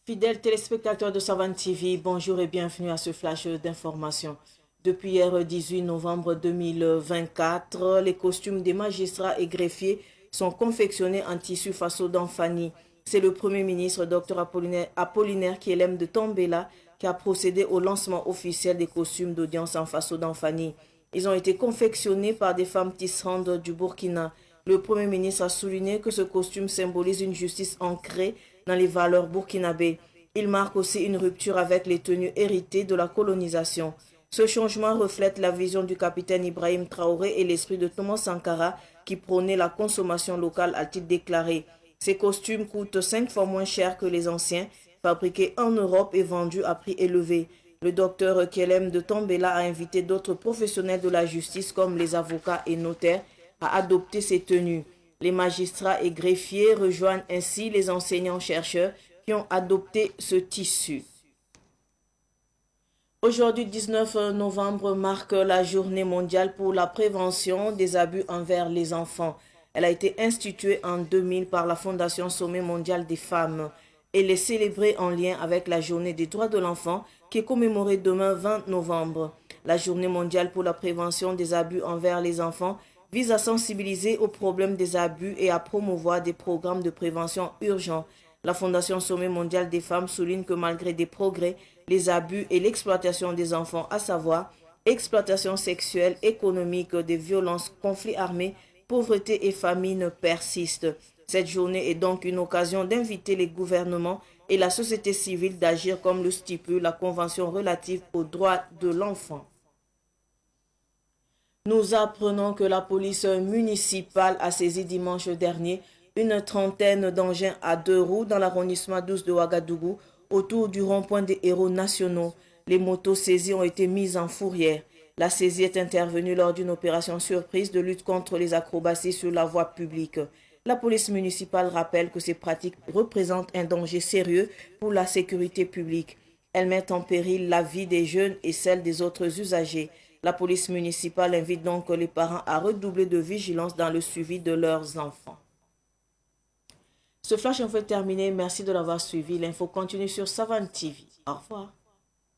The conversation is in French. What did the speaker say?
Fidèles téléspectateurs de Savane TV, bonjour et bienvenue à ce flash d'information. Depuis hier 18 novembre 2024, les costumes des magistrats et greffiers sont confectionnés en tissu faso d'Anfani. C'est le Premier ministre Dr Apollinaire Kielem de Tombela qui a procédé au lancement officiel des costumes d'audience en faso d'Anfani. Ils ont été confectionnés par des femmes tisserandes du Burkina. Le Premier ministre a souligné que ce costume symbolise une justice ancrée dans les valeurs burkinabées. Il marque aussi une rupture avec les tenues héritées de la colonisation. Ce changement reflète la vision du capitaine Ibrahim Traoré et l'esprit de Thomas Sankara qui prônait la consommation locale, a-t-il déclaré. Ces costumes coûtent 5 fois moins cher que les anciens, fabriqués en Europe et vendus à prix élevé. Le docteur Kielem de Tombela a invité d'autres professionnels de la justice comme les avocats et notaires à adopter ces tenues. Les magistrats et greffiers rejoignent ainsi les enseignants-chercheurs qui ont adopté ce tissu. Aujourd'hui, 19 novembre, marque la journée mondiale pour la prévention des abus envers les enfants. Elle a été instituée en 2000 par la Fondation Sommet mondial des femmes. Elle est célébrée en lien avec la journée des droits de l'enfant qui est commémorée demain 20 novembre. La journée mondiale pour la prévention des abus envers les enfants vise à sensibiliser aux problèmes des abus et à promouvoir des programmes de prévention urgents. La Fondation Sommet mondial des femmes souligne que malgré des progrès, les abus et l'exploitation des enfants, à savoir exploitation sexuelle, économique, des violences, conflits armés, pauvreté et famine persistent. Cette journée est donc une occasion d'inviter les gouvernements et la société civile d'agir comme le stipule la Convention relative aux droits de l'enfant. Nous apprenons que la police municipale a saisi dimanche dernier une trentaine d'engins à 2 roues dans l'arrondissement 12 de Ouagadougou autour du rond-point des héros nationaux. Les motos saisies ont été mises en fourrière. La saisie est intervenue lors d'une opération surprise de lutte contre les acrobaties sur la voie publique. La police municipale rappelle que ces pratiques représentent un danger sérieux pour la sécurité publique. Elles mettent en péril la vie des jeunes et celle des autres usagers. La police municipale invite donc les parents à redoubler de vigilance dans le suivi de leurs enfants. Ce flash est terminé. Merci de l'avoir suivi. L'info continue sur Savane TV. Au revoir.